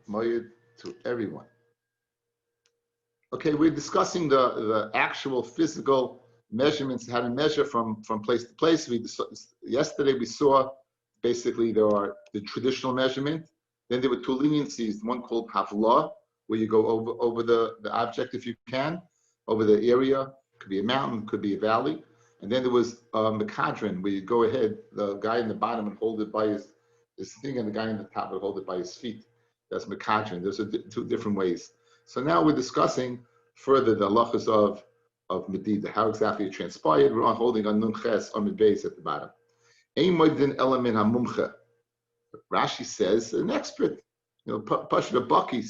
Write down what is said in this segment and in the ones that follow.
Moed to everyone. Okay, we're discussing the actual physical measurements, how to measure from place to place. Yesterday we saw basically there are the traditional measurement. Then there were two leniencies, one called Havlah, where you go over the object if you can, over the area. It could be a mountain, could be a valley. And then there was Mekadron, where you go ahead, the guy in the bottom and hold it by his thing, and the guy in the top would hold it by his feet. That's Mekadron. Those are two different ways. So now we're discussing further the halachas of Medida, how exactly it transpired. We're holding on Nun Ches Amid Beis at the bottom. Ein moedin elamin hamumche. Rashi says an expert, Pasha Baki,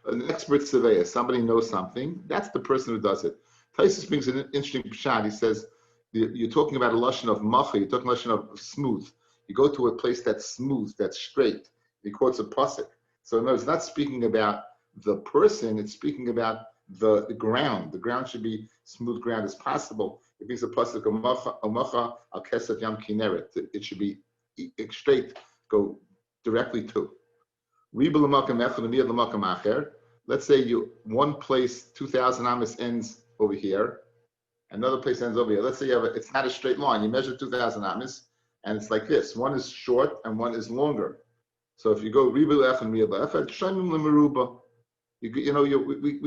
an expert surveyor, somebody knows something. That's the person who does it. Taisus brings an interesting pshat. He says you're talking about a lashon of macha. You're talking a lashon of smooth. You go to a place that's smooth, that's straight. He quotes a pasuk. So no, it's not speaking about the person. It's speaking about the ground. The ground should be smooth ground as possible. It brings a pasuk amacha al kesef yam kineret. It should be straight, go directly to. Let's say one place 2,000 amas ends over here, another place ends over here. Let's say it's not a straight line. You measure 2,000 amas, and it's like this. One is short and one is longer. So if you go we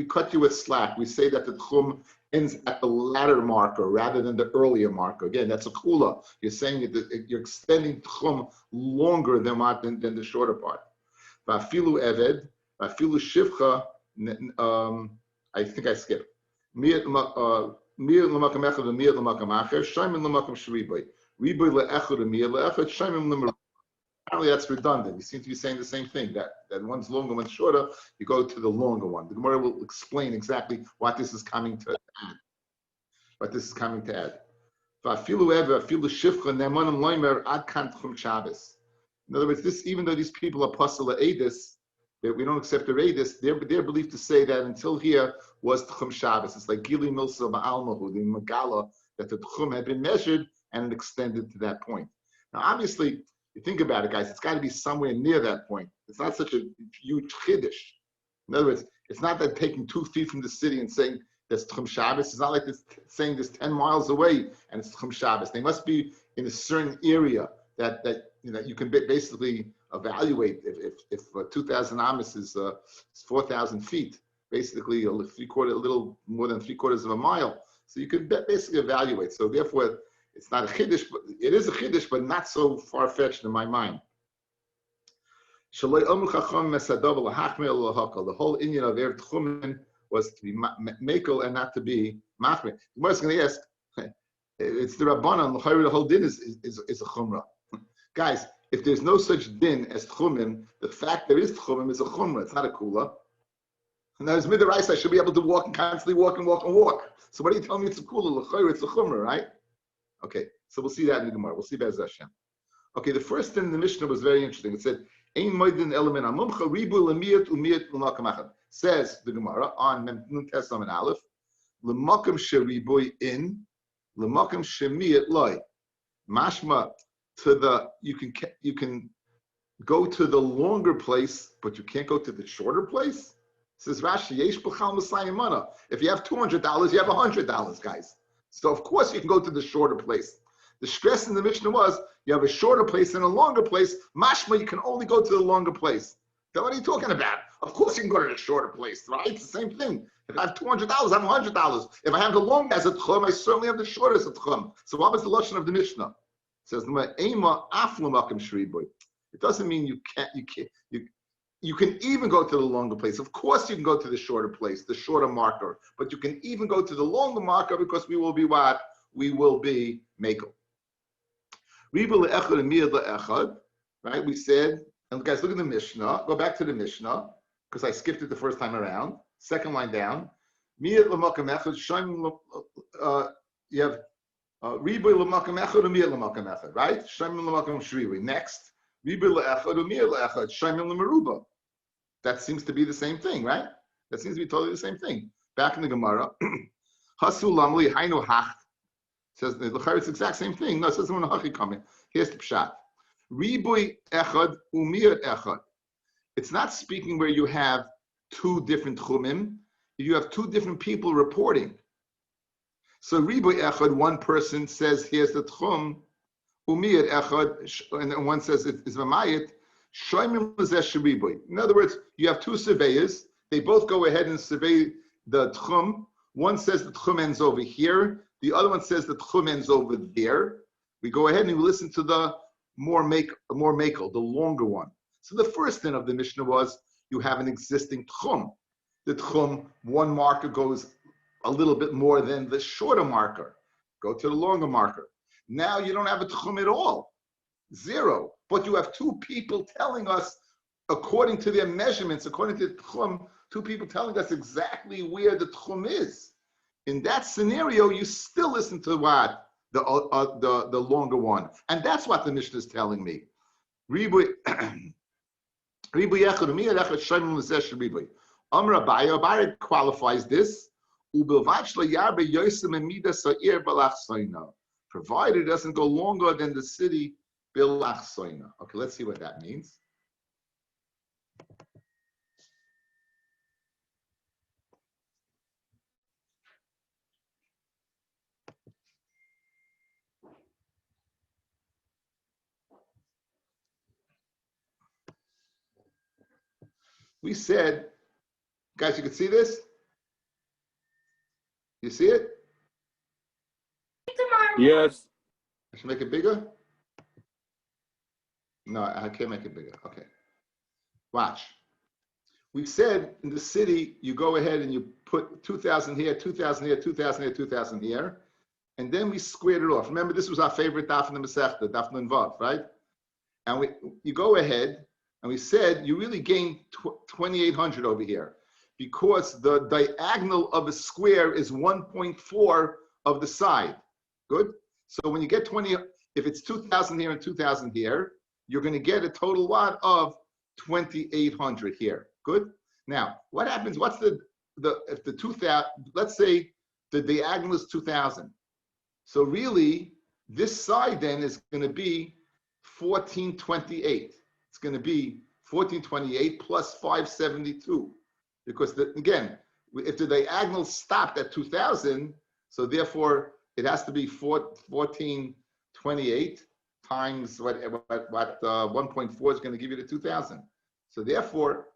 cut you with slack. We say that the tchum ends at the latter marker rather than the earlier marker. Again, that's a kula. You're saying that you're extending tchum longer than the shorter part. Vafilu eved, vafilu shivcha. I think I skipped. Mir l'makam echad v'mir l'makam acher. Shaymin l'makam shriboy. Riboy le'echad v'mir le'echad. Shaymin l'makam. Apparently that's redundant. We seem to be saying the same thing, that one's longer, one's shorter. You go to the longer one. The Gemara will explain exactly what this is coming to add. In other words, this, even though these people are pasala edis, that we don't accept their edis, they're believed to say that until here was Tchum Shabbos. It's like Gili Milsa Ba'almahu, the Megala, that the Tchum had been measured and extended to that point. Now, obviously, you think about it, guys, it's got to be somewhere near that point. It's not such a huge chiddush. In other words, it's not that taking 2 feet from the city and saying that's Tchum Shabbos. It's not like this saying this 10 miles away and it's Tchum Shabbos. They must be in a certain area that you can basically evaluate if 2,000 amas is 4,000 feet, basically a little more than 3/4 of a mile. So you can basically evaluate. So therefore, it's not a chiddush, but it is a chiddush, but not so far-fetched in my mind. The whole inyan of Erev Tchumen was to be mekel and not to be machmir. The Gemara is going to ask, it's the Rabbanan, the whole din is a chumrah. Guys, if there's no such din as tchumen, the fact there is tchumen is a chumrah. It's not a kula. And as midrash, I should be able to walk and constantly walk and walk and walk. So what are you telling me? It's a kula. It's a chumrah, right? Okay, so we'll see that in the Gemara. We'll see Be'ez Hashem. Okay, the first thing in the Mishnah was very interesting. It said, "Ein moedin element amumcha ribu lemiyat umiyat l'makam achad." Says the Gemara on Nun Tesam and Aleph, "L'makam sheriboy in, l'makam shemiyat loy." Mashma you can go to the longer place, but you can't go to the shorter place. Says Rashi, Yesh b'chal Messiah mana. If you have $200, you have $100, guys. So of course you can go to the shorter place. The stress in the Mishnah was you have a shorter place and a longer place. Mashma, you can only go to the longer place. Then what are you talking about? Of course you can go to the shorter place, right? It's the same thing. If I have $200, I have $100. If I have the long as a tchum, I certainly have the short as a tchum. So what was the lashon of the Mishnah? It says it doesn't mean you can even go to the longer place. Of course you can go to the shorter place, the shorter marker, but you can even go to the longer marker because we will be what? We will be mekel. Right? We said, and guys, look at the Mishnah. Go back to the Mishnah because I skipped it the first time around. Second line down. You have riboy l'makam echad u'miyat l'makam echad, right? Shemim l'makam shriwi. Next, riboy l'echad u'miyat l'echad, shemim l'meruba. That seems to be the same thing, right? That seems to be totally the same thing. Back in the Gemara, hasu lamli hainu hach. Says the it's the exact same thing. No, it says when hachi coming. Here's the pshat. Riboy echad u'miyat echad. It's not speaking where you have two different tchumim. You have two different people reporting. So riboy echad, one person says, here's the tchum, umiyat echad, and one says it's v'mayit, shoymim l'zeh sheriboy. In other words, you have two surveyors. They both go ahead and survey the tchum. One says the tchum ends over here. The other one says the tchum ends over there. We go ahead and we listen to the more makel, the longer one. So the first thing of the Mishnah was you have an existing tchum. The tchum, one marker goes a little bit more than the shorter marker. Go to the longer marker. Now you don't have a tchum at all, zero. But you have two people telling us, according to their measurements, according to the tchum, two people telling us exactly where the tchum is. In that scenario, you still listen to what? The longer one. And that's what the Mishnah is telling me. Rabbi qualifies this. Provided it doesn't go longer than the city bilach soina. Okay, let's see what that means. We said, guys, you can see this? You see it? Yes. I should make it bigger? No, I can't make it bigger. Okay. Watch. We said in the city, you go ahead and you put 2,000 here, 2,000 here, 2,000 here, 2,000 here, and then we squared it off. Remember, this was our favorite daf in the Masechta, daf Nun Vav, right? And you go ahead, and we said you really gain 2,800 over here because the diagonal of a square is 1.4 of the side. Good? So when you get 20, if it's 2,000 here and 2,000 here, you're going to get a total lot of 2,800 here. Good? Now, what happens? What's if the 2,000, let's say the diagonal is 2,000. So really, this side then is going to be 1,428. It's going to be 1,428 plus 572. Because, again, if the diagonal stopped at 2,000, so therefore it has to be 1,428 times what 1.4 is going to give you the 2,000. So therefore,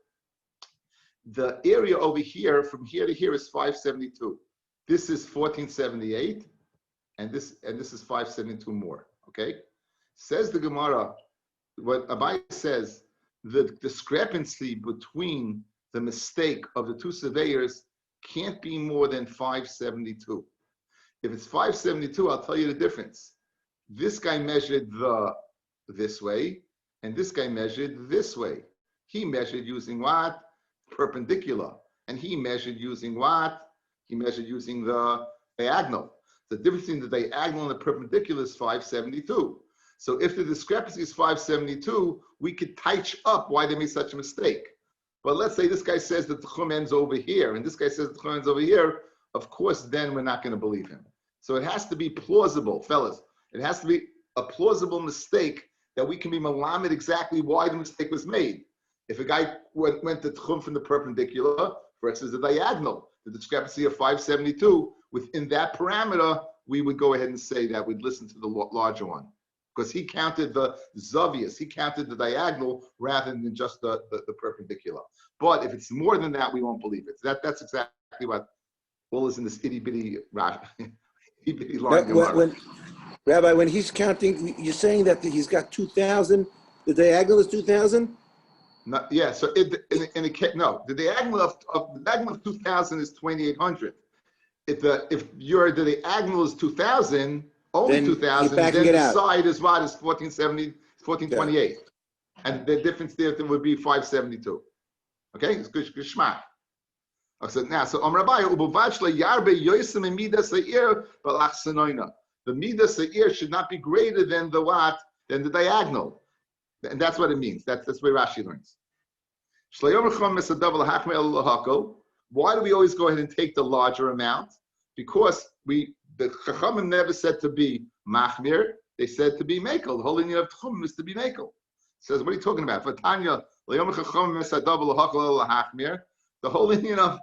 the area over here, from here to here, is 572. This is 1,478, and this is 572 more. Okay, says the Gemara. What Abai says, the discrepancy between the mistake of the two surveyors can't be more than 572. If it's 572, I'll tell you the difference. This guy measured this way, and this guy measured this way. He measured using what? Perpendicular. And he measured using what? He measured using the diagonal. The difference between the diagonal and the perpendicular is 572. So if the discrepancy is 572, we could touch up why they made such a mistake. But let's say this guy says that the tchum ends over here, and this guy says the tchum ends over here. Of course, then we're not going to believe him. So it has to be plausible, fellas. It has to be a plausible mistake that we can be malamed exactly why the mistake was made. If a guy went to tchum from the perpendicular versus the diagonal, the discrepancy of 572, within that parameter, we would go ahead and say that we'd listen to the larger one. Because he counted the zavias, he counted the diagonal rather than just the perpendicular. But if it's more than that, we won't believe it. That's exactly what all is in this itty bitty line. Rabbi, when he's counting, you're saying that he's got 2,000. The diagonal is 2,000. Yeah. So the diagonal of 2,000 is 2,800. If the diagonal is 2,000. Only 2,000, then the side is what? Is 1,470, 1,428. Yeah. And the difference there would be 572. Okay? It's good shmak. So now, so Rabbi, the midah se'ir should not be greater than the what? Than the diagonal. And that's what it means. That's where Rashi learns. Why do we always go ahead and take the larger amount? Because the Chachamim never said to be machmir, they said to be mekel. The whole idea of tchum is to be mekel. Says, what are you talking about? For Tanya The whole Indian of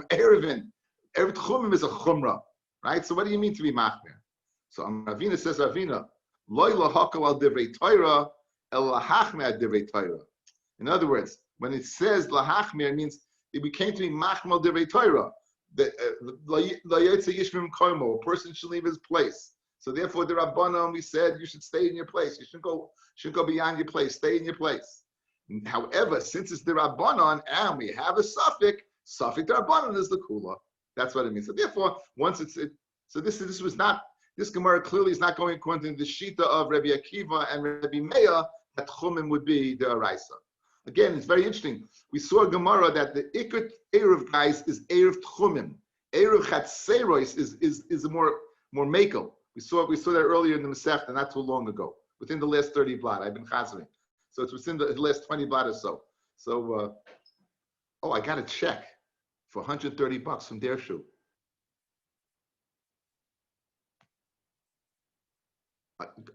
Eruvin, Erev Tchumim is a chumrah, right? So what do you mean to be machmir? So Ravina says, Ravina, loy lahakal al divrei Torah, el lahachmir al divrei Torah. In other words, when it says lahachmir, it means we came to be machmir al divrei Torah. A person should leave his place. So therefore, the Rabbanon, we said you should stay in your place. You shouldn't go beyond your place. Stay in your place. However, since it's the Rabbanon and we have a suffix the Rabbanon is the kula. That's what it means. So therefore, once this Gemara clearly is not going according to the shita of Rabbi Akiva and Rabbi Meir that chumim would be the araisa. Again, it's very interesting. We saw a Gemara that the Ikut Eruv guys is Eruv Tchumim. Eruv Chatzeros is a more makel. We saw that earlier in the Masechta not too long ago, within the last 30 blot. I've been chazering. So it's within the last 20 blot or so. So, I got a check for $130 from their shoe.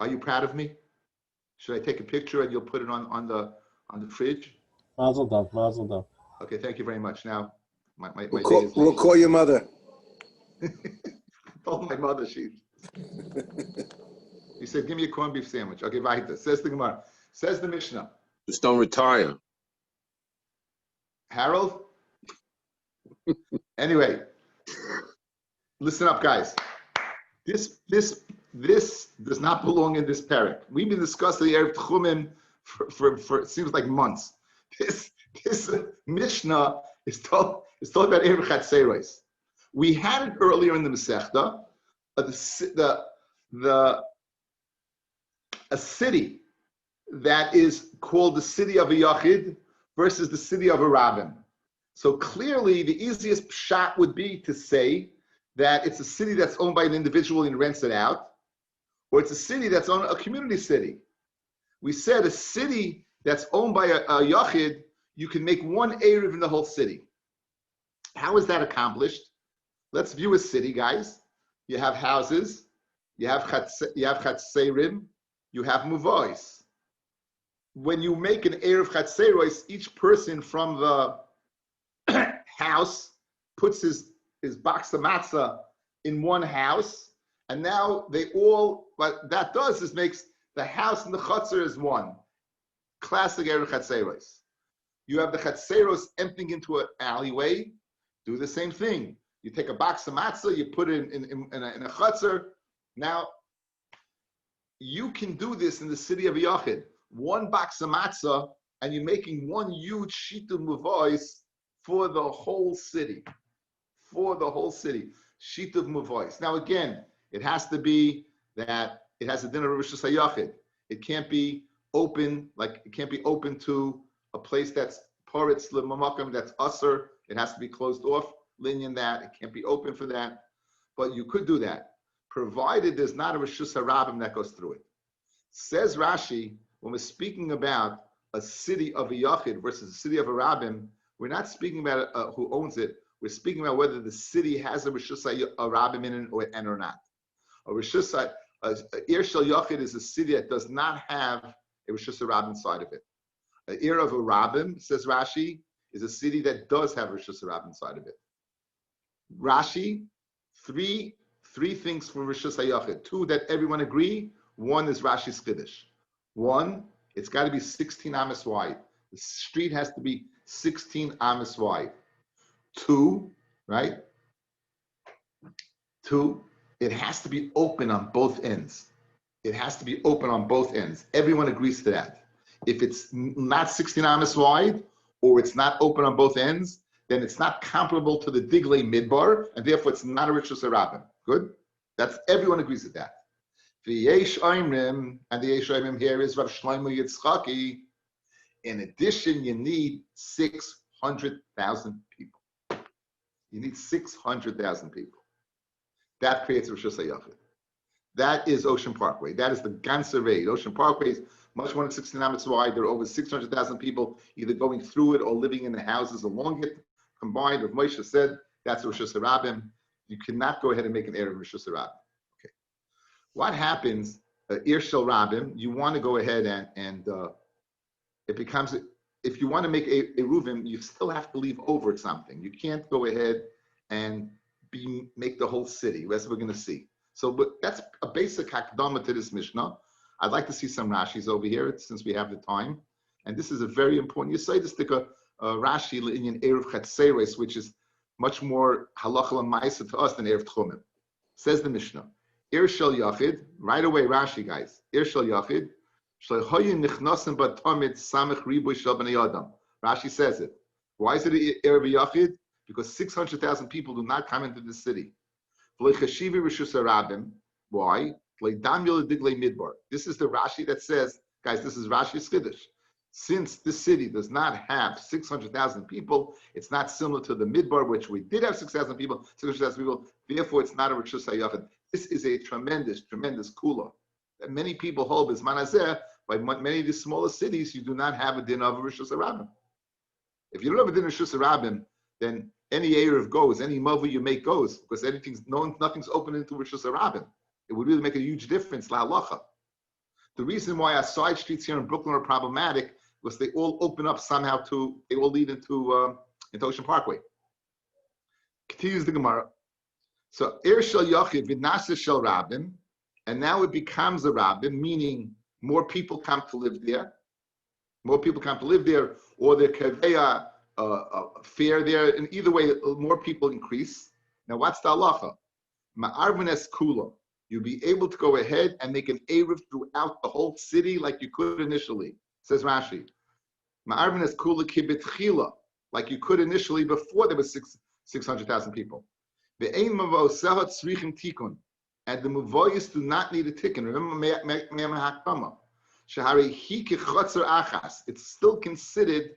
Are you proud of me? Should I take a picture and you'll put it on the fridge? Mazel tov, mazel tov. Okay, thank you very much. Now, we'll call your mother. Told my mother, she said, give me a corned beef sandwich. Okay, right. Says the Gemara. Says the Mishnah. Just don't retire. Harold? Anyway, listen up, guys. This does not belong in this parak. We've been discussing the Erev Tchumim for it seems like months. This Mishnah is talking about Erev Chatzeros. We had it earlier in the Masechta. A city that is called the city of a Yachid versus the city of a Rabbin. So clearly, the easiest shot would be to say that it's a city that's owned by an individual and rents it out, or it's a city that's owned a community city. We said a city that's owned by a Yachid, you can make one Erev in the whole city. How is that accomplished? Let's view a city, guys. You have houses, you have Chatzerim, you have Muvois. When you make an Erev Chatzeros, each person from the house puts his box of matzah in one house, and now what that does is makes the house and the chutzner is one. Classic Erev Chatzeros. You have the Chatzeros emptying into an alleyway, do the same thing. You take a box of matzah, you put it in a chutzner. Now, you can do this in the city of Yachid. One box of matzah, and you're making one huge sheet of muvois for the whole city. Sheet of muvois. Now again, it has to be that it has a din of Rosh Hashanah. It can't be open, to a place that's paritz l'mamakam, that's usher. It has to be closed off, linyan that. It can't be open for that. But you could do that, provided there's not a Rosh Hashanah that goes through it. Says Rashi, when we're speaking about a city of a Yachid versus a city of a Rabbim, we're not speaking about who owns it. We're speaking about whether the city has a Rosh Rabbim in it or not. A Rosh Ir Shel Yachid is a city that does not have a Rosh Rabbim inside of it. An Ir of a Rabbim, says Rashi, is a city that does have a Rosh Rabbim inside of it. Rashi, three things for Rosh Yachid. Two that everyone agree. One is Rashi's Kiddush. One, it's got to be 16 amas wide. The street has to be 16 amas wide. Two, right? Two, it has to be open on both ends. Everyone agrees to that. If it's not 16 amas wide, or it's not open on both ends, then it's not comparable to the Diglei Midbar, and therefore it's not a Rishus Rabbim. Good? Everyone agrees with that. The Yesh Oimrim, and the Yesh Oimrim here is Rav Shlomo Yitzchaki. In addition, you need 600,000 people. You need 600,000 people. That creates Rosh Hashanah. That is Ocean Parkway. That is the ganze raid. Ocean Parkway is much more than 16 miles wide. There are over 600,000 people either going through it or living in the houses along it. Combined with Moshe said, that's Rosh Hashanah. You cannot go ahead and make an Erev Rosh Hashanah. Okay. What happens, Ir Shel Rabbim, you want to go ahead and it becomes, if you want to make a Eruvin, you still have to leave over something. You can't go ahead and make the whole city, as we're going to see. So but that's a basic hakdama to this Mishnah. I'd like to see some Rashis over here since we have the time. And this is a very important, you say this to Rashi in Eruv Chatzeres, which is much more halacha l'maisa to us than Eruv Tchumim. Says the Mishnah, Ir Shel Yachid, right away Rashi guys, Ir Shel Yachid, Shlehoyin nichnosim batomit samech riboy shel b'nei adam. Rashi says it. Why is it Eruv Yachid? Because 600,000 people do not come into the city. Why? This is the Rashi that says, guys, this is Rashi's Chiddush. Since this city does not have 600,000 people, it's not similar to the Midbar, which we did have 600,000 people, therefore it's not a Rishus HaYachid. This is a tremendous, tremendous kula. That many people hold as manazeh, by many of the smaller cities, you do not have a din of a Rishus HaRabim. If you don't have a din of Rishus HaRabim, then any Erev goes, any Mavu you make goes, because nothing's open into Rishus HaRabim. It would really make a huge difference, la halacha. The reason why our side streets here in Brooklyn are problematic was they all open up somehow they all lead into Ocean Parkway. Continues the Gemara. So, Ir Shel Yachid v'Nasa Shel Rabim, and now it becomes a Rabim, meaning more people come to live there. More people come to live there, or the Kaveya fair there. In either way, more people increase. Now, what's the halacha? Ma'arvin es kula. You'll be able to go ahead and make an Erev throughout the whole city like you could initially. Says Rashi. Ma'arvin es kula kibetchila, like you could initially before there was 600,000 people. Ve'ein mavoseha tzrichim tikun. And the muvoyis do not need a tikkun. Remember me'em hakama. Shehari hi kechotzer achas. It's still considered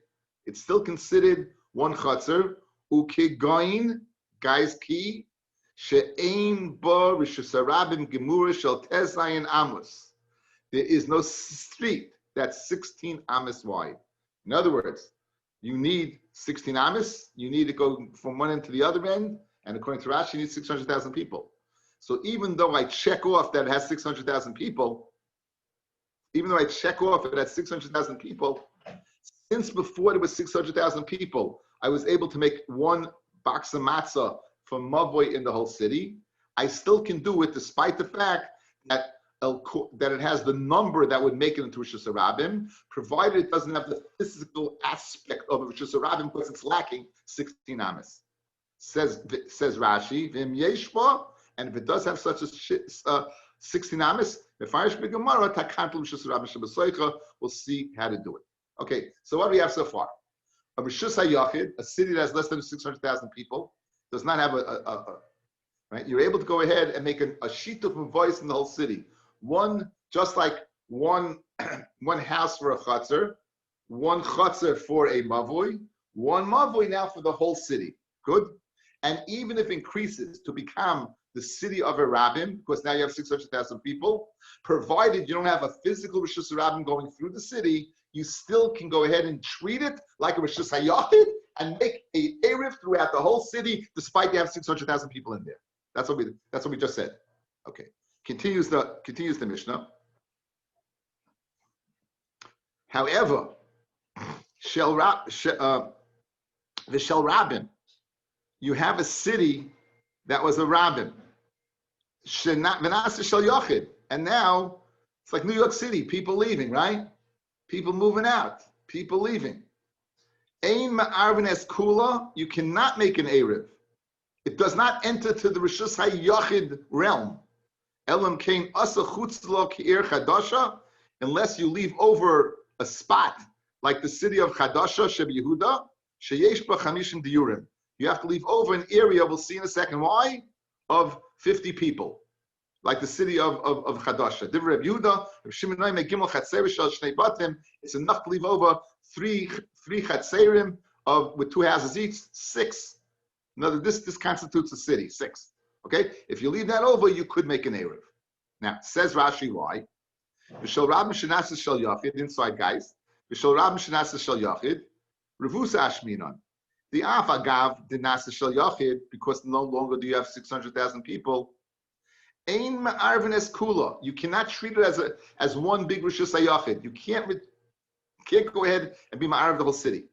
one chotzer. Ukegoin, guys, ki. She'ein bo rishus harabim gemura shel tezayin amos. There is no street that's 16 amos wide. In other words, you need 16 amos. You need to go from one end to the other end, and according to Rashi, you need 600,000 people. So even though I check off that it has 600,000 people, since before there was 600,000 people, I was able to make one box of matzah from Mavoy in the whole city. I still can do it despite the fact that it has the number that would make it into Rishus HaRabim, provided it doesn't have the physical aspect of a Rishus HaRabim because it's lacking 16 amos. Says Rashi, V'im yeshba, and if it does have such a 16 amos, we'll see how to do it. Okay, so what do we have so far? A Rishus HaYachid, a city that has less than 600,000 people, does not have right? You're able to go ahead and make a shituf voice in the whole city. Just like one house for a chutzner, one chutzner for a mavoi, one mavoi now for the whole city. Good? And even if it increases to become the city of a rabbim, because now you have 600,000 people, provided you don't have a physical Rishus HaRabim going through the city, you still can go ahead and treat it like a Rishus HaYachid and make a Erev throughout the whole city, despite you have 600,000 people in there. That's what we just said. Okay. Continues the Mishnah. However, the Shel Rabim, you have a city that was a Rabim. V'nasa Shel Yachid. And now it's like New York City, people leaving, right? People moving out, people leaving. Ein ma'arvin es kula, you cannot make an Erev. It does not enter to the Rishus HaYachid realm. Elam kain asa chutz lo ki'ir chadasha, unless you leave over a spot like the city of Chadasha, Sheb Yehuda, sheyesh ba chamishim diurim. You have to leave over an area, we'll see in a second why, of 50 people. Like the city of Chadasha. Divrei Rabbi Yehuda, Shimon Noim Gimel Chatzer Shel Shnei Batim. It's enough to leave over three Chatzerim with 2 houses each, 6. Another, this constitutes a city, 6. Okay? If you leave that over, you could make an Erev. Now, says Rashi why. V'shel Rabim Shenasa Shel Yachid, inside guys. V'shel Rabim Shenasa Shel Yachid, Revusa Ashminon. The Af Agav did Nasa Shel Yachid, because no longer do you have 600,000 people. Ein ma'arvin es kula. You cannot treat it as one big Rishus HaYachid. You can't can't go ahead and be ma'arav the whole city.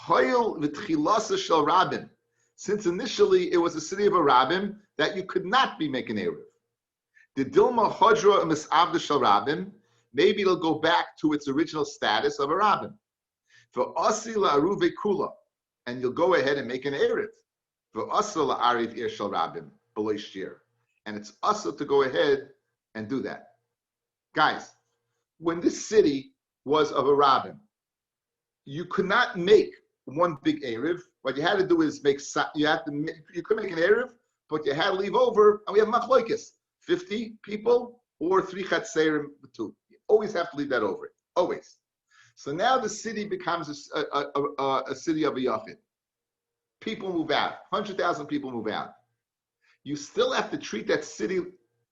Hoyel v'tchilasa shel Rabim. Since initially it was a city of a Rabim that you could not be making Eruv. The Dilma Chodra Misavda shel Rabim, maybe it'll go back to its original status of a Rabim. For Asi la'aruve kula, and you'll go ahead and make an Eruv. For Asa la'ariv ir shel Rabim, below shir. And it's Asa to go ahead and do that. Guys, when this city was of a Rabim, you could not make one big Eruv. What you had to do is you could make an Eruv, but you had to leave over, and we have machloikis, 50 people or 3 chatzerim, 2. You always have to leave that over, always. So now the city becomes a city of a yachid. People move out, 100,000 people move out. You still have to treat that city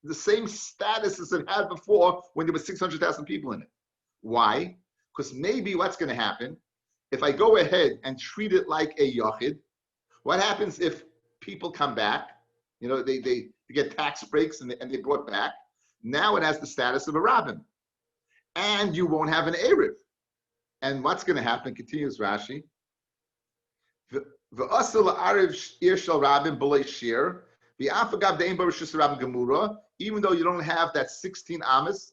the same status as it had before when there were 600,000 people in it. Why? Because maybe what's going to happen, if I go ahead and treat it like a yachid, what happens if people come back? You know, they get tax breaks and they brought back. Now it has the status of a Rabbin. And you won't have an Eruv. And what's going to happen, continues Rashi, even though you don't have that 16 amas,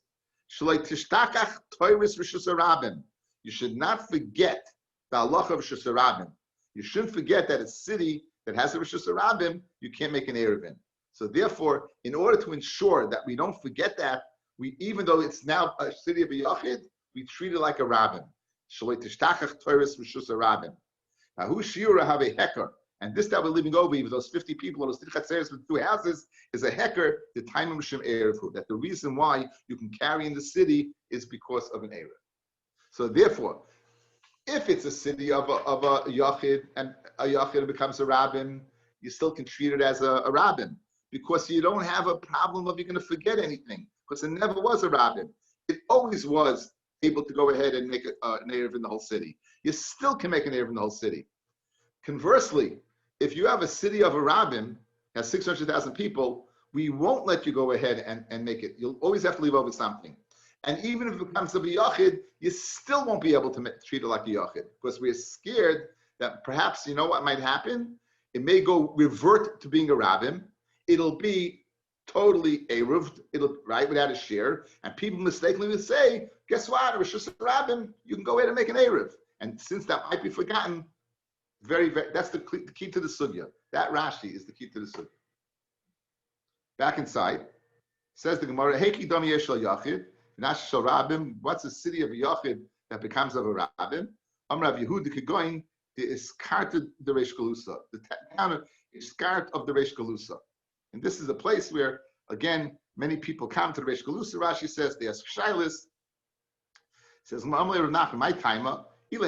you should not forget the halacha of Rishus Harabim. You shouldn't forget that a city that has a Rishus Harabim, you can't make an Eruv in. So therefore, in order to ensure that we don't forget that, even though it's now a city of a Yachid, we treat it like a Rabbin. And this that we're living over, even those 50 people or those 3 chatzeres with 2 houses, is a hecker, the time of Shem Erev. That the reason why you can carry in the city is because of an Erev. So therefore, if it's a city of a Yachid and a Yachid becomes a Rabbin, you still can treat it as a Rabbin because you don't have a problem of you're going to forget anything because it never was a Rabbin. It always was able to go ahead and make an Erev in the whole city. You still can make an Erev in the whole city. Conversely, if you have a city of a Rabbin, has 600,000 people, we won't let you go ahead and make it. You'll always have to leave over something. And even if it becomes a Yachid, you still won't be able to treat it like a Yachid because we're scared that perhaps, you know what might happen? It may revert to being a Rabbin. It'll be totally Eruved, right, without a share. And people mistakenly will say, guess what? Rishus Rabbin, you can go ahead and make an Eruv. And since that might be forgotten, that's the key to the sugya. That Rashi is the key to the sugya. Back inside, says the Gemara, Heiki Dami Yeshal Yachid, Nash Shal Rabbim, what's the city of a Yachid that becomes of a Rabbim? Amrav Yehuda Kegoin, the Iskarta the Reish Galusa, the town of Iskart of the Reish Galusa. And this is a place where, again, many people come to the Reish Galusa. Rashi says, they ask Shailis, says, my timer, you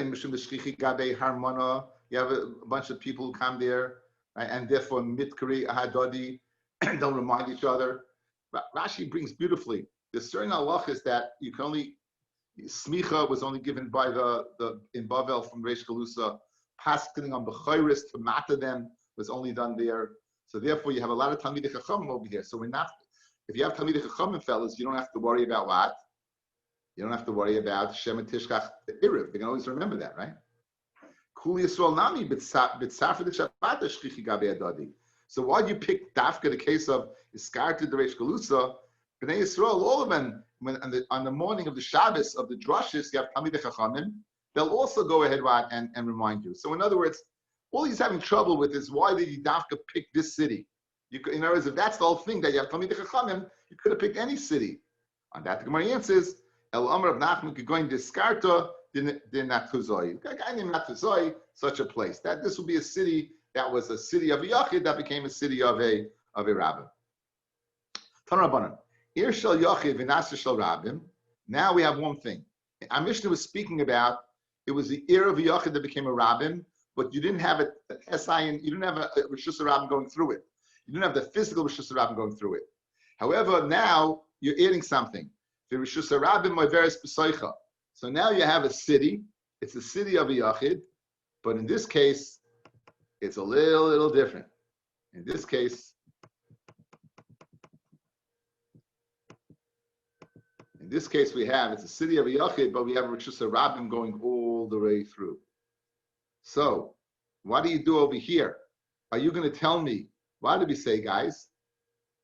have a bunch of people who come there, right? And therefore, mitkari ahadodi, don't remind each other. Rashi brings beautifully. There's certain halachas that you can only, smicha was only given by in Bavel from Reish Galusa. Paskening on b'chayris to mata them was only done there. So therefore, you have a lot of Talmidei Chachamim over here. So if you have Talmidei Chachamim, fellas, you don't have to worry about what? You don't have to worry about Shem and Tishkach Erev. They can always remember that, right? So why do you pick Dafka, the case of Iskarta the Reish Galusa? Bnei Yisrael, all of them, on the morning of the Shabbos of the Drashis, you have Talmidei Chachamim. They'll also go ahead and remind you. So in other words, all he's having trouble with is why did you Dafka pick this city? In other words, if that's the whole thing that you have Talmidei Chachamim, you could have picked any city. On that, the Gemara answers, El Amr of Nachman could go in Diskarta din Natuzoi. A guy named Natuzoi, such a place. That this would be a city that was a city of a Yachid that became a city of a Rabbi. Tanrabanan. Ir shel Yachid v'nasa shel Rabbim. Now we have one thing. Our Mishnah was speaking about it was the Ir of a Yachid that became a Rabbim, but you didn't have you didn't have a Rishus Rabbim going through it. You didn't have the physical Rishus Rabbim going through it. However, now you're adding something. The Rishus Rabbim Moveres B'Soicha. So now you have a city. It's a city of a Yachid, but in this case, it's a little different. In this case, In this case, it's a city of a Yachid, but we have a Rishus Rabbim going all the way through. So, what do you do over here? Are you going to tell me, what did we say, guys?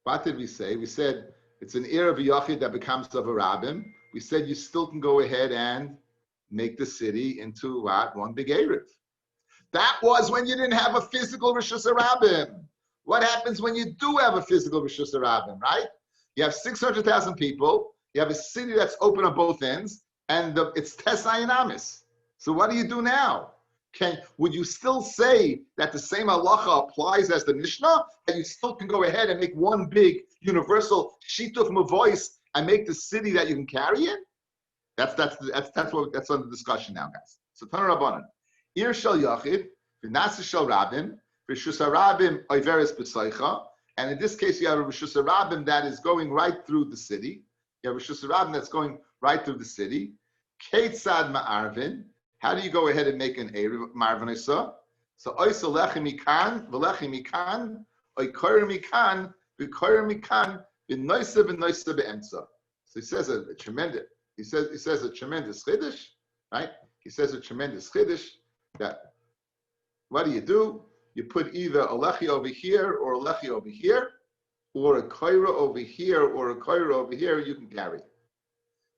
What did we say? We said it's an era of a Yachid that becomes of a Rabbim. We said you still can go ahead and make the city into what? One big Erev. That was when you didn't have a physical Rishus Rabbim. What happens when you do have a physical Rishus Rabbim, right? You have 600,000 people. You have a city that's open on both ends, and it's Tesai and Amis. So what do you do now? Would you still say that the same halacha applies as the Mishnah, and you still can go ahead and make one big universal shituf mavois and make the city that you can carry in? That's on the discussion now, guys. So Tana Rabbanan, Ir shel Yachid, v'nasa shel Rabbim, v'shus Rabbim oiveres b'soicha, and in this case you have a Rishus Rabbim that is going right through the city. You have a Rishus Rabbim that's going right through the city. Keitzad ma'arvin. How do you go ahead and make an Erev Marvin Isa? So Isa lechem mikan, v'lechem mikan, oikoyer mikan, v'koyer mikan, v'noisa v'noisa be'emtza. So he says a tremendous. He says a tremendous chiddush, right? He says a tremendous chiddush that what do? You put either a lechi over here or a lechi over here, or a koira over here or a koira over here. You can carry.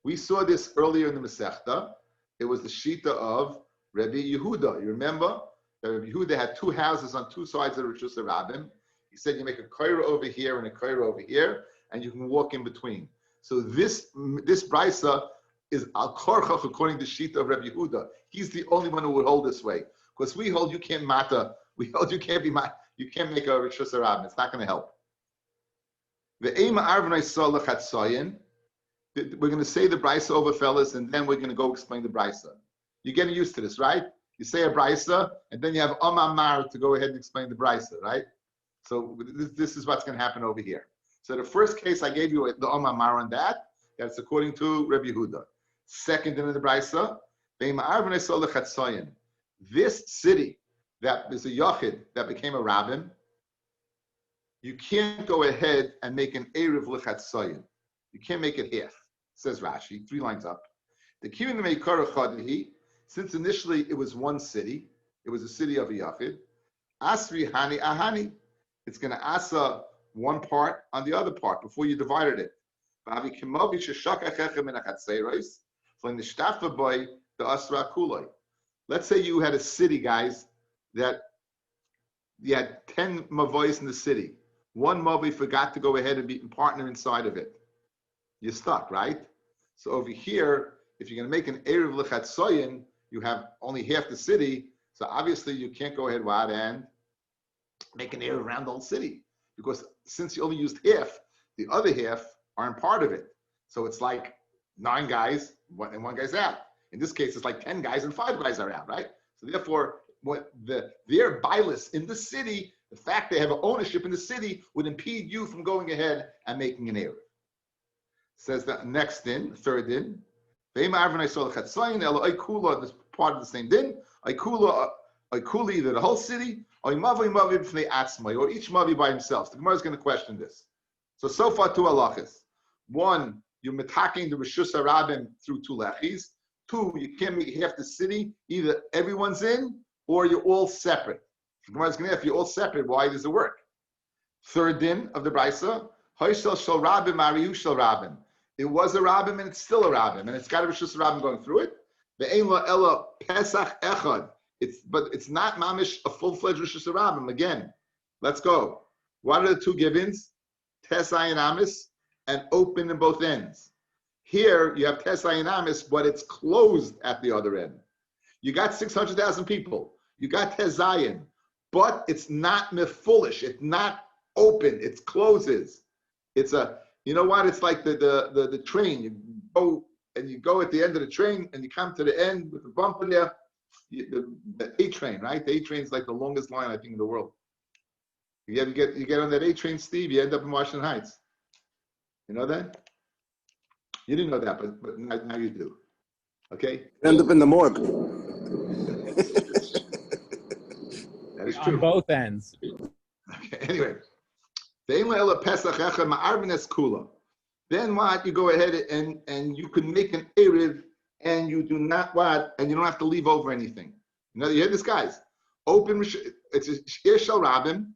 We saw this earlier in the Masechta. It was the Shita of Rabbi Yehuda. You remember that Rabbi Yehuda had two houses on two sides of the Rishus Rabbim. He said you make a koira over here and a koira over here, and you can walk in between. So this brisa is al korchach according to Shita of Rabbi Yehuda. He's the only one who would hold this way, because we hold you can't mata. We hold you can't be you can't make a Rishus Rabbim. It's not going to help. The Eima Arvnai Salach Hatzayin. We're going to say the brisa over, fellas, and then we're going to go explain the brisa. You're getting used to this, right? You say a brisa, and then you have Omamar to go ahead and explain the brisa, right? So this is what's going to happen over here. So the first case I gave you the Omamar on that. That's according to Rabbi Yehuda. Second in the brisa, this city that is a yachid that became a rabbin, you can't go ahead and make an erev lechatzayin. You can't make it half. Says Rashi, 3 lines up. The Kirin Meikara Chadahi, since initially it was one city, it was a city of a Yachid, Asri Hani Ahani, it's going to asa one part on the other part before you divided it. Let's say you had a city, guys, that you had 10 mavois in the city. One mavi forgot to go ahead and be a partner inside of it. You're stuck, right? So over here, if you're going to make an Erev Lechatzoyin, you have only half the city. So obviously you can't go ahead and make an Erev around the whole city. Because since you only used half, the other half aren't part of it. So it's like 9 guys and 1 guy's out. In this case, it's like 10 guys and 5 guys are out, right? So therefore, their bilus in the city, the fact they have ownership in the city would impede you from going ahead and making an Erev. Says that next din, third din. This part of the same din. Either the whole city, or each mavi by himself. The Gemara is going to question this. So far 2 halachas. 1, you're metaking the Rishus Rabbim through 2 lechis. 2, you can't make half the city. Either everyone's in, or you're all separate. The Gemara is going to ask, if you're all separate, why does it work? Third din of the brisa. It was a rabbim and it's still a rabbim, and it's got a Rishus Rabbim going through it. The Ein Ella Pesach Echad. But it's not mamish a full-fledged Rishus Rabbim. Again, let's go. What are the 2 givens? Tesai and Amis, and open in both ends. Here you have Tesai and Amis, but it's closed at the other end. You got 600,000 people. You got Tezayin, but it's not mefulish. It's not open. It closes. It's a, you know what? It's like the train. You go at the end of the train and you come to the end with the bump in there. The A train, right? The A train is like the longest line I think in the world. You get on that A train, Steve. You end up in Washington Heights. You know that? You didn't know that, but now you do. Okay. End up in the morgue. That is true. On both ends. Okay. Anyway. then what? You go ahead and you can make an Erev, and you do not what? And you don't have to leave over anything. You know, you hear this, guys? Open, it's a Shir Shel Rabbim.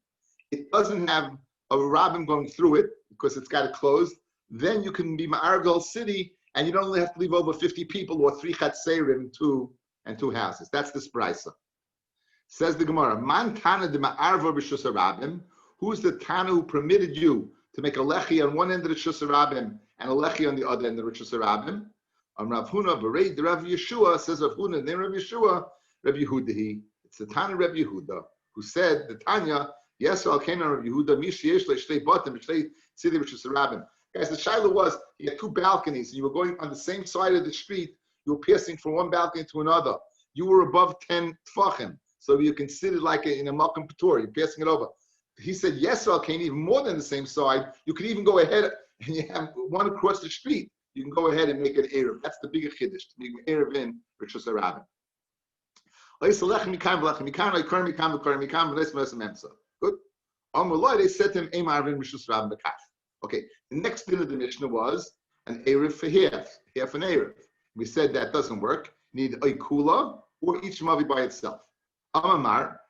It doesn't have a Rabbim going through it because it's got it closed. Then you can be Ma'argal city, and you don't only have to leave over 50 people or 3 Chatzerim and two houses. That's the Spraisa. Says the Gemara, Man Tana de Ma'arva b'Shus Rabbim. Who's the Tana who permitted you to make a lechi on one end of the Shus Rabbim and a lechi on the other end of the Shus Rabbim? Rav Huna b'Rei the Rav Yeshua, says Rav Huna, then Rav Yeshua, Rav Yehuda. It's the Tana Rav Yehuda who said the Tanya. Yes, Al Kenan Rav Yehuda Mishiyesh leShtei Batim Shtei Tzidi Shus Rabbim. Guys, the shaila was he had 2 balconies and you were going on the same side of the street. You were piercing from one balcony to another. You were above 10 tfachim, so you considered like in a Malkum Patur. You're piercing it over. He said, yes, Al Kenan, even more than the same side. You could even go ahead and you have one across the street. You can go ahead and make an Erev. That's the bigger Chiddush, to make an Erev in Rishus HaRabbim. Good. They said to him, okay, the next din of the Mishnah was an Erev for half an Erev. We said that doesn't work. You need a kula or each mavi by itself. Amar,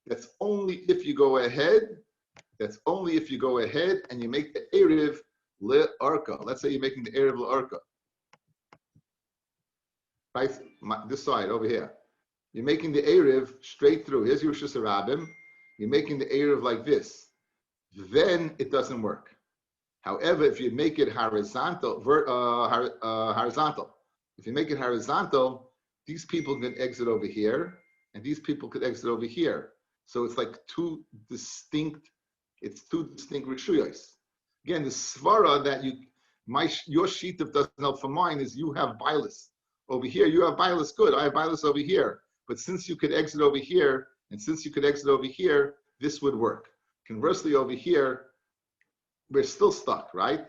that's only if you go ahead. That's only if you go ahead and you make the Erev le'arka. Let's say you're making the Erev le'arka. Right, this side over here. You're making the Erev straight through. Here's your Rishus HaRabbim. You're making the Erev like this. Then it doesn't work. However, if you make it horizontal, if you make it horizontal, these people can exit over here, and these people could exit over here. So it's like two distinct rishuyos. Again, the svara that your sheet of doesn't help for mine is you have bilus over here. You have bilus, good. I have bilus over here. But since you could exit over here, and since you could exit over here, this would work. Conversely, over here, we're still stuck, right?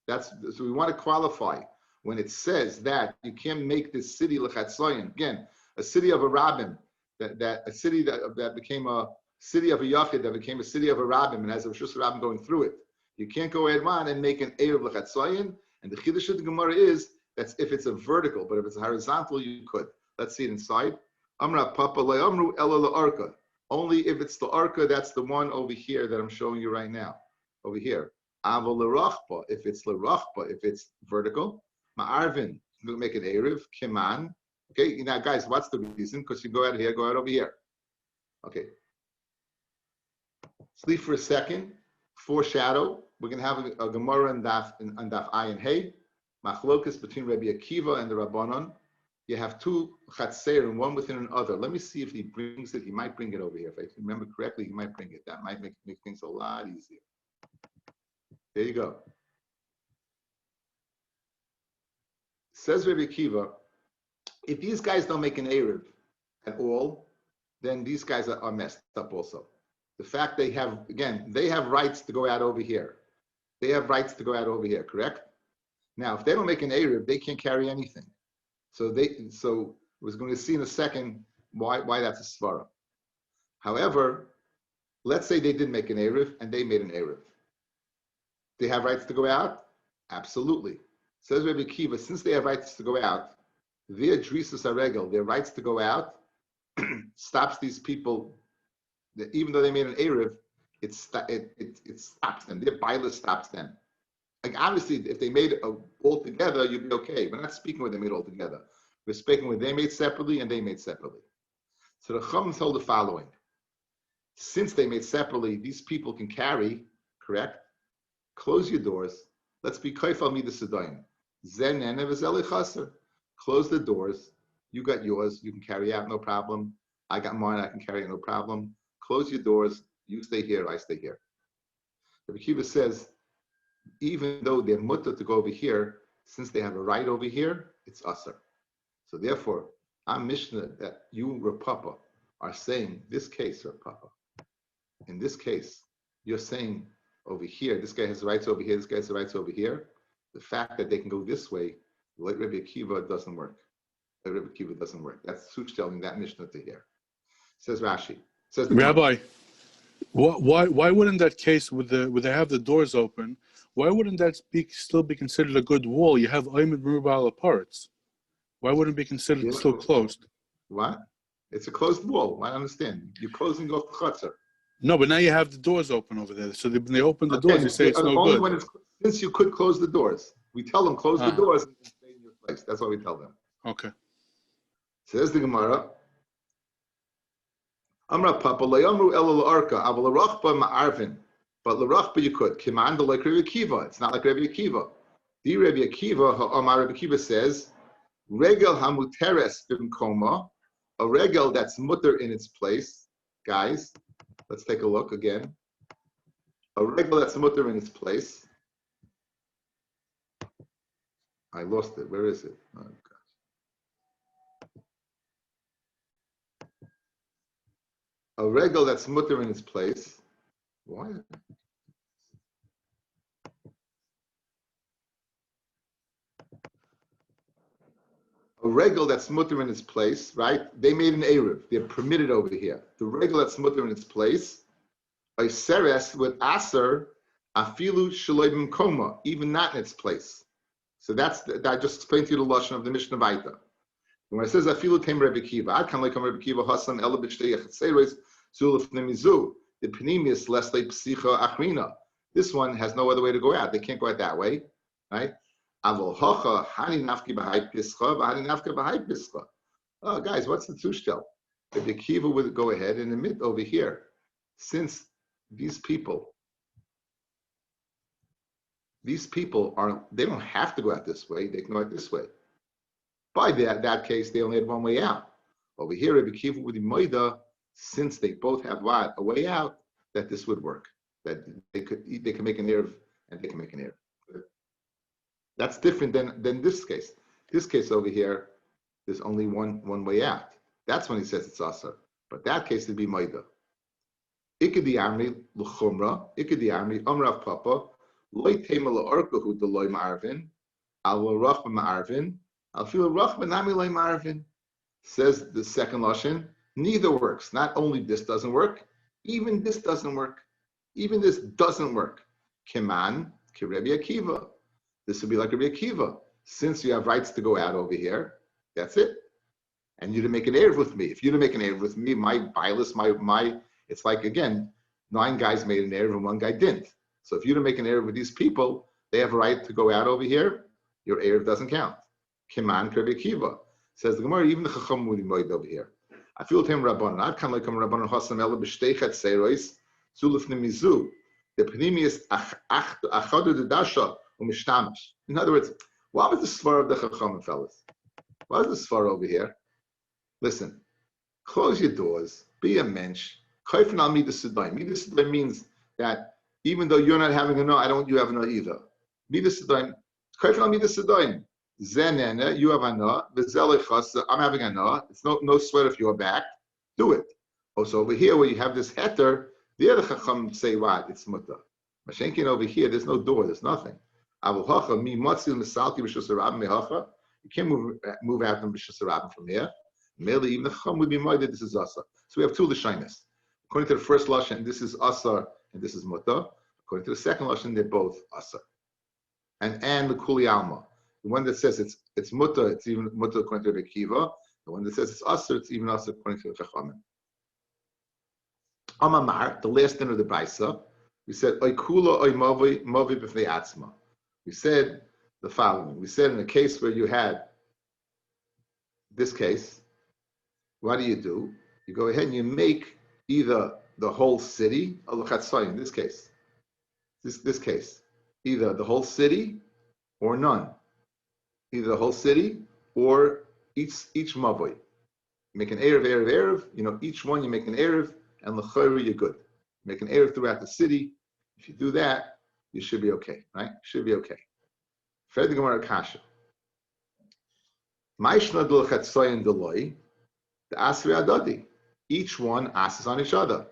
So we want to qualify when it says that you can't make this city lechatzoyin. Again, a city of a rabbim, a city that became a city of a yachid, that became a city of a rabbim, and has a rishus rabbim going through it. You can't go ahead and make an erev lechatzoyin. And the chiddush of the Gemara is that's if it's a vertical, but if it's a horizontal, you could. Let's see it inside. Amra papa le'amru ela la'arka. Only if it's the arka, that's the one over here that I'm showing you right now. Over here. Aval l'rachpa, if it's l'rachpa, if it's vertical. Ma'arvin, you make an erev. Kiman. Okay, now guys, what's the reason? Because you go out here, go out over here. Okay. Sleep for a second. Foreshadow. We're going to have a Gemara on Daf Ayin Hey. Machlokas between Rabbi Akiva and the Rabbanon. You have 2 chatzerim, one within another. Let me see if he brings it. He might bring it over here. If I remember correctly, he might bring it. That might make things a lot easier. There you go. Says Rabbi Akiva, if these guys don't make an Erev at all, then these guys are messed up also. The fact they have rights to go out over here. They have rights to go out over here, correct? Now, if they don't make an Erev, they can't carry anything. So we're going to see in a second why that's a svara. However, let's say they did make an Erev and they made an Erev. They have rights to go out? Absolutely. Says Rabbi Akiva, since they have rights to go out, their drisus haregel, their rights to go out, stops these people. Even though they made an Erev, it stops them. Their bilus stops them. Like obviously, if they made it all together, you'd be okay. We're not speaking when they made it all together. We're speaking when they made separately and they made separately. So the Chum told the following: since they made separately, these people can carry. Correct? Close your doors. Let's be kaifal midas sedayim. Zen enev chaser. Close the doors. You got yours. You can carry out, no problem. I got mine. I can carry it, no problem. Close your doors. You stay here. I stay here. Rabbi Akiva says, even though they're mutter to go over here, since they have a right over here, it's usher. So therefore, I'm Mishnah that you, Rapapa, are saying this case, Rapapa. In this case, you're saying over here, this guy has rights over here, this guy has rights over here. The fact that they can go this way, like Rabbi Akiva, doesn't work. Like Rabbi Akiva doesn't work. That's Such telling that Mishnah to here. Says Rashi. Says the Rabbi, Why wouldn't that case with they have the doors open? Why wouldn't that still be considered a good wall? You have Oymid Merubal parts. Why wouldn't it be considered still closed? What? It's a closed wall. I understand. You're closing off the chutzner. No, but now you have the doors open over there. So when they open the doors, Again, you say it's no only good. when since you could close the doors. We tell them close the doors and stay in your place. That's what we tell them. Okay. Says the Gemara. Amra Papa Layamru El Arka Aval Rachba Ma'arvin. But L'Rachba you could. Kimanda like Rabbi Akiva. It's not like Rabbi Akiva. The Rabbi Akiva, Rabbi Akiva says, Regel Hamuteres Bimkoma, a regel that's mutter in its place. Guys, let's take a look again. A regel that's mutter in its place. I lost it. Where is it? Oh, gosh. A regel that's mutter in its place. Why? A regel that's mutter in its place, right? They made an Eruv. They're permitted over here. The regel that's mutter in its place, a seres with aser, afilu shaloim koma, even not in its place. So I just explained to you the lashon of the Mishnah Vaita. When it says afilu tem Rebbe Kiva, I can like Rebbe Kiva hasan elabitchtei yachatzeres zuluf nemizu. The panemius less like psicha achrina. This one has no other way to go out. They can't go out that way, right? Oh, guys, what's the tushtel? If the kiva would go ahead and admit over here, since these people they don't have to go out this way, they can go out this way. By that case, they only had one way out. Over here, Rabbi Kiva with the Moida, since they both have what? A way out, that this would work. That they can make an Erev and they can make an Erev. That's different than this case. This case over here, there's only one way out. That's when he says it's asar. But that case would be Moida. Ikadi Amri l'chumra, Ikadi Amri Amrav Papa, loy tema la'orkahu deloy ma'arvin, al rachma ma'arvin, al fil rachma nami loy ma'arvin. Says the second lashon, neither works. Not only this doesn't work, even this doesn't work. Even this doesn't work. Kiman, ki Rabbi Akiva. This would be like Rabbi Akiva. Since you have rights to go out over here, that's it. And you to make an Erev with me. If you to make an Erev with me, my bilus, my it's like, again, 9 guys made an Erev and 1 guy didn't. So if you to make an Erev with these people, they have a right to go out over here. Your Erev doesn't count. Kiman Rabbi Akiva. Says the Gemara, even the Chacham would be moed over here. I feel to him Rabbanon. I'd kind of like him Rabbanon Hasam Ela b'shteichet seiros zuluf nemizu. The panemius achadu the dasha u'mishtamish. In other words, what was the svar of the Chacham, fellas? What was the svar over here? Listen, close your doors, be a mensch. Kaifin al midas sedaim. Midas sedaim means that even though you're not having a no, I don't want you have a no either. Midas sedaim. Kaifin al midas sedaim. Zenene, you have a no. I'm having a no. It's no sweat if you're back. Do it. Also over here where you have this heter, the other Chacham say what? It's mutter. Mashenkin over here, there's no door, there's nothing. You can't move out from B'Shus from here. Merely even the Chacham would be moided, this is Asa. So we have 2 L'shainas. According to the first Lashon, this is Asa and this is Mutter. According to the second Lashon, they're both Asa. And the Kuli Alma. The one that says it's Mutter, it's even Mutter according to Rabbi Akiva. The one that says it's Asa, it's even Asa according to the Chachamim. Amamar, the last din of the Baisa, we said Oikula Oimavi Mavi B'fnei Atzma. We said the following. We said in a case where you had this case, what do? You go ahead and you make either the whole city, in this case, this case, either the whole city or none. Either the whole city or each mavoi. Make an Erev, each one you make an Erev, and l'chayru you're good. Make an Erev throughout the city. If you do that, you should be okay, right? Should be okay. Fred the Gemara Kasha. Ma'ishna del chatzoyin deloy, the asri adadi. Each one asks on each other.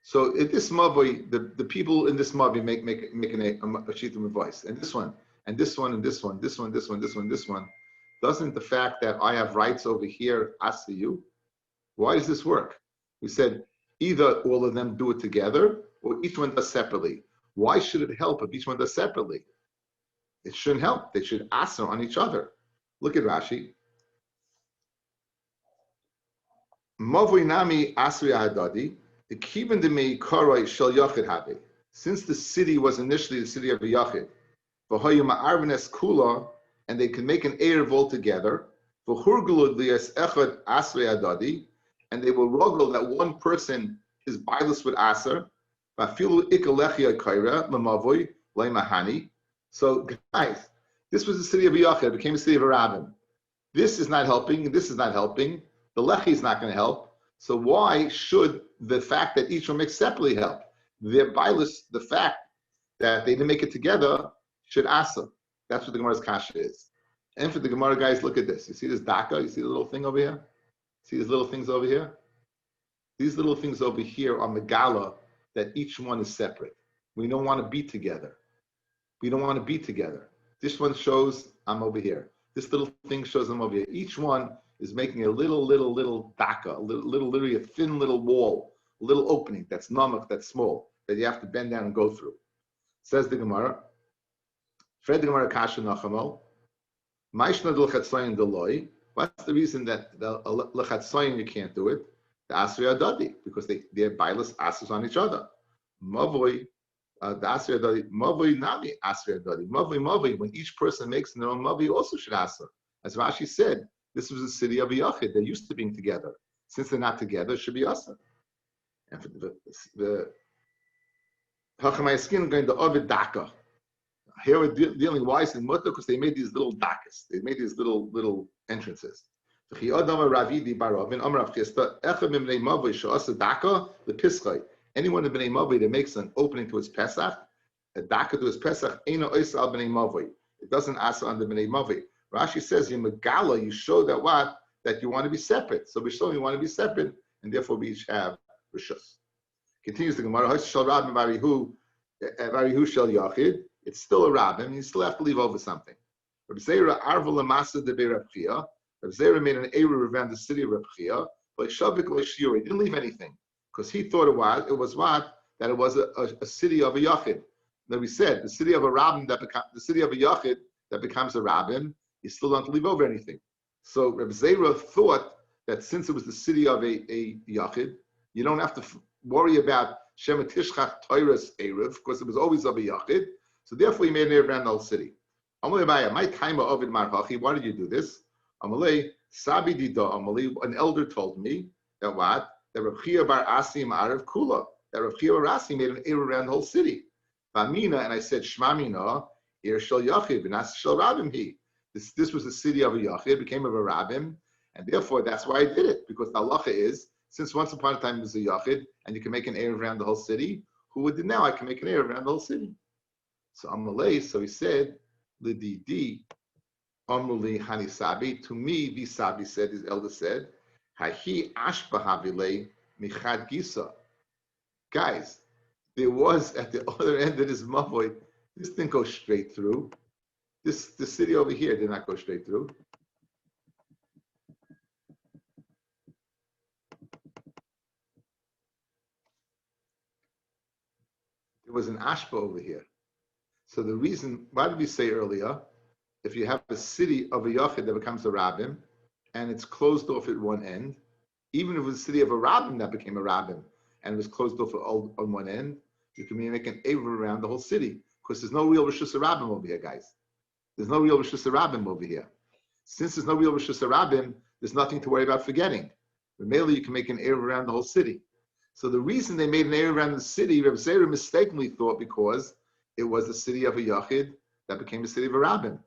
So if this mavoi, the people in this mavoi make a sheet of advice, and this one, and this one, and this one, this one, this one, this one, this one, doesn't the fact that I have rights over here ask you? Why does this work? We said Either all of them do it together, or each one does separately. Why should it help if each one does separately? It shouldn't help. They should answer on each other. Look at Rashi. Mavoi nami asri hadadi, the kiven de mei karoi shel yachid habe. Since the city was initially the city of a yachid, v'hoyu ma'arvines kula, and they can make an erev altogether, v'hurgulu lias echad asri hadadi, and they will ruggle that one person is bilus with aser, v'afilu ikalechia kaira lemavoi leimahani. So guys, this was the city of a yachid, it became a city of a rabbin. This is not helping, this is not helping. The lechi is not going to help. So why should the fact that each one makes separately help? The fact that they didn't make it together should asa. That's what the Gemara's kasha is. And for the Gemara guys, look at this. You see this daka? You see the little thing over here? See these little things over here? These little things over here are megala that each one is separate. We don't want to be together. We don't want to be together. This one shows I'm over here. This little thing shows I'm over here. Each one is making a little daka, literally a thin little wall, a little opening that's namak, that's small, that you have to bend down and go through. Says the Gemara, Fred the Gemara kasha nachamo, Maishna l'chatzayin deloi. What's the reason that the l'chatzayin you can't do it? The asri adadi, because they're bilus asers on each other. Mavoi, the asri adadi, mavoi nami asri adadi, mavoi, when each person makes their own mavoi, also should aser. As Rashi said, this was a city of a yachid. They're used to being together. Since they're not together, it should be asa. And for the Hachamayaskin going to Ovid Daka. Here we're dealing wise in Mutta because they made these little dakas. They made these little entrances. Anyone in Bnei Bnei Mavoi that makes an opening to his Pesach, a daka to his Pesach, it doesn't asa on the Bnei Mavoi. Rashi says, in Megala, you show that what? That you want to be separate. So we show you want to be separate, and therefore we each have Rishus. Continues the Gemara, it's still a rabbin, you still have to leave over something. Rabbi Zera arva lamasa de Rabbi Chia. Rabbi Zera made an eruv around the city of Rabbi Chia, but Shavik L'Shiyuri didn't leave anything, because he thought it was what? That it was a city of a yachid. Then we said, the city of a rabbin the city of a yachid that becomes a rabbin, you still don't leave over anything. So Rabbi Zera thought that since it was the city of a yachid, you don't have to worry about Shema Tishchach Toiras Erev, because it was always of a yachid. So therefore he made an Erev around the whole city. Amalei, my time of Ovid Marhachi, why did you do this? Amalei, Sabi Dida Amalei, an elder told me that what? That Rav Chia bar Asim Arav Kula, that Rav Chia bar Asim made an Erev around the whole city. Famina, and I said, Shmamina, Ir Shel Yachid, V'nas Shel Rabim He. This was the city of a yachid, became of a rabbin, and therefore that's why I did it, because the halacha is, since once upon a time it was a yachid, and you can make an erev around the whole city, who would do now? I can make an erev around the whole city. So Amalei, so he said, Lididi, Amruli Hani Sabi, to me, the Sabi said, his elder said, Hahi Ashba Havile Michad Gisa. Guys, there was at the other end of this mavoy, this didn't go straight through. The city over here did not go straight through. There was an ashpa over here. So the reason, why did we say earlier, if you have a city of a yachid that becomes a rabbin, and it's closed off at one end, even if it was a city of a rabbin that became a rabbin, and it was closed off on one end, you can make an aver around the whole city, because there's no real Rishus Rabbim over here, guys. There's no real Rishus Rabbim over here. Since there's no real Rishus Rabbim, there's nothing to worry about forgetting. But mainly you can make an Erev around the whole city. So the reason they made an Erev around the city, Rabbi Zera mistakenly thought because it was the city of a Yachid that became the city of a Rabbin.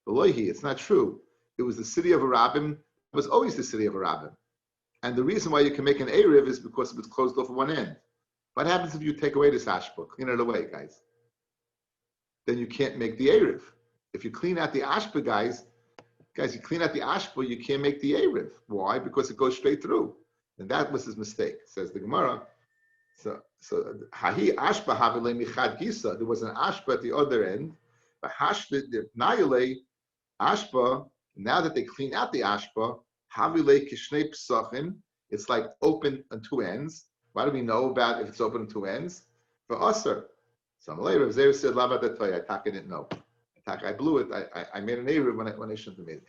Belohi, it's not true. It was the city of a Rabbin, it was always the city of a Rabbin. And the reason why you can make an Erev is because it was closed off at one end. What happens if you take away this ashba? Clean it away, guys. Then you can't make the Erev. If you clean out the ashba, guys, you clean out the ashba, you can't make the Erev. Why? Because it goes straight through. And that was his mistake, says the Gemara. So hahi ashba havile michad gisa. There was an ashba at the other end. But the nayale ashba. Now that they clean out the ashba, havile kishnei psachim. It's like open on two ends. Why do we know about if it's open in two ends? For usher. Some later, Zera said, Lava that I didn't know. I blew it. I made an error when I shouldn't have made it.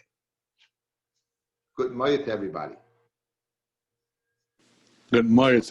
Good morning to everybody. Good morning. Thank